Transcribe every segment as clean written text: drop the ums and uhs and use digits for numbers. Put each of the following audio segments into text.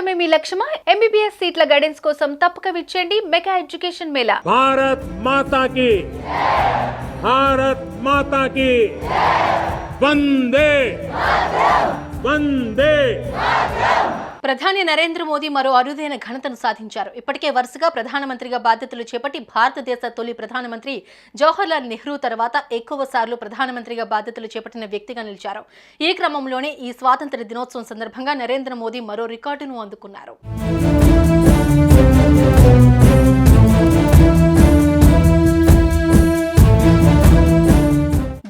సాధించడమే మీ లక్ష్యమా? ఎంబీబీఎస్ సీట్ల గైడెన్స్ కోసం తప్పక విచ్చేయండి మెగా ఎడ్యుకేషన్ మేళా. భారత్ మాతా की వందే వందే. ప్రధాని నరేంద్ర మోదీ మరో అరుదైన ఘనతను సాధించారు. ఇప్పటికే వరుసగా ప్రధానమంత్రిగా బాధ్యతలు చేపట్టి భారతదేశ తొలి ప్రధానమంత్రి జవహర్లాల్ నెహ్రూ తర్వాత ఎక్కువ సార్లు ప్రధానమంత్రిగా బాధ్యతలు చేపట్టిన వ్యక్తిగా నిలిచారు. ఈ క్రమంలోనే ఈ స్వాతంత్ర దినోత్సవం సందర్భంగా నరేంద్ర మోదీ మరో రికార్డును అందుకున్నారు.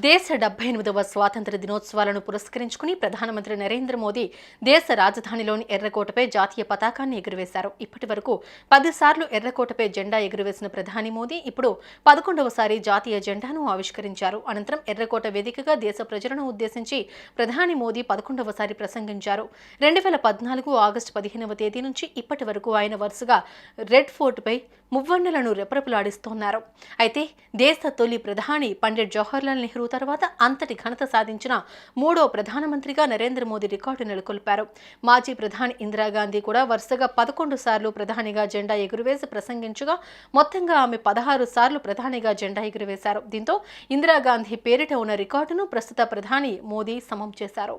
దేశ 78వ స్వాతంత్ర దినోత్సవాలను పురస్కరించుకుని ప్రధానమంత్రి నరేంద్ర మోదీ దేశ రాజధానిలోని ఎర్రకోటపై జాతీయ పతాకాన్ని ఎగురవేశారు. ఇప్పటి వరకు 10 సార్లు ఎర్రకోటపై జెండా ఎగురవేసిన ప్రధాని మోదీ ఇప్పుడు 11వసారి జాతీయ జెండాను ఆవిష్కరించారు. అనంతరం ఎర్రకోట వేదికగా దేశ ప్రజలను ఉద్దేశించి ప్రధాని మోదీ 11వసారి ప్రసంగించారు. 2014 ఆగస్టు 15వ తేదీ నుంచి ఇప్పటి వరకు ఆయన వరుసగా రెడ్ ఫోర్ట్పై మువ్వన్నెలను రెపరెపలాడిస్తున్నారు. అయితే దేశ తొలి ప్రధాని పండిట్ జవహర్లాల్ నెహ్రూ తర్వాత అంతటి ఘనత సాధించిన 3వ ప్రధానమంత్రిగా నరేంద్ర మోదీ రికార్డు నెలకొల్పారు. మాజీ ప్రధాని ఇందిరాగాంధీ కూడా వరుసగా 11 సార్లు ప్రధానిగా జెండా ఎగురవేసి ప్రసంగించగా మొత్తంగా ఆమె 16 సార్లు ప్రధానిగా జెండా ఎగురవేశారు. దీంతో ఇందిరాగాంధీ పేరిట ఉన్న రికార్డును ప్రస్తుత ప్రధాని మోదీ సమం చేశారు.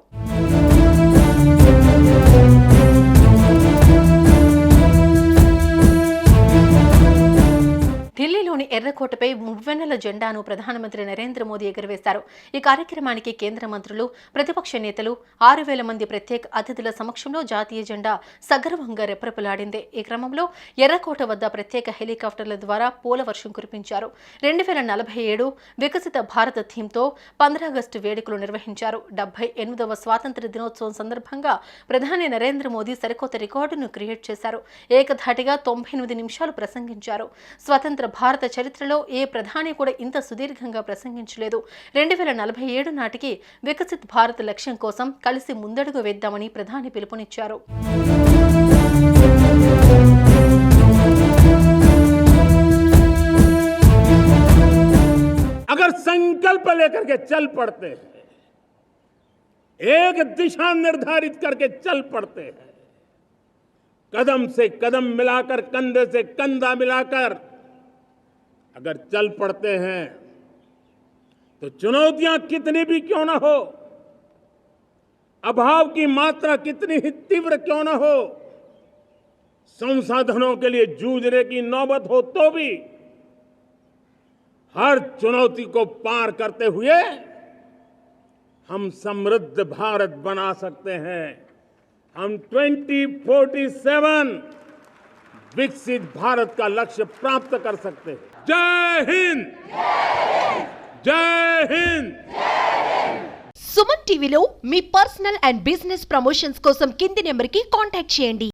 ఢిల్లీలోని ఎర్రకోటపై మువ్వెన్నెల జెండాను ప్రధానమంత్రి నరేంద్ర మోదీ ఎగురవేశారు. ఈ కార్యక్రమానికి కేంద్ర మంత్రులు, ప్రతిపక్ష నేతలు, 6000 మంది ప్రత్యేక అతిథుల సమక్షంలో జాతీయ జెండా సగర్వంగా రెపరెపలాడింది. ఈ క్రమంలో ఎర్రకోట వద్ద ప్రత్యేక హెలికాప్టర్ల ద్వారా పూల వర్షం కురిపించారు. 2047 వికసిత భారత థీమ్తో 15 ఆగస్టు వేడుకలు నిర్వహించారు. 78వ స్వాతంత్ర దినోత్సవం సందర్భంగా ప్రధాని నరేంద్ర మోదీ సరికొత్త రికార్డును క్రియేట్ చేశారు. ఏకధాటిగా 98 నిమిషాలు ప్రసంగించారు. స్వతంత్ర భారత చరిత్రలో ఏ ప్రధాని కూడా ఇంత సుదీర్ఘంగా ప్రసంగించలేదు. 2047 నాటికి వికసిత్ భారత్ లక్ష్యం కోసం కలిసి ముందడుగు వేద్దామని ప్రధాని పిలుపునిచ్చారు. अगर संकल्प लेकर के चल पड़ते हैं, एक दिशा निर्धारित करके चल पड़ते हैं, कदम से कदम मिलाकर, कंधे से कंधा मिलाकर अगर चल पड़ते हैं तो चुनौतियां कितनी भी क्यों न हो, अभाव की मात्रा कितनी ही तीव्र क्यों न हो, संसाधनों के लिए जूझने की नौबत हो तो भी हर चुनौती को पार करते हुए हम समृद्ध भारत बना सकते हैं. हम 2047 विकसित भारत का लक्ष्य प्राप्त कर सकते हैं. जय हिंद, जय हिंद. సుమన్ టీవీలో మీ పర్సనల్ అండ్ బిజినెస్ ప్రమోషన్స్ కోసం కింది నెంబర్కి కాంటాక్ట్ చేయండి.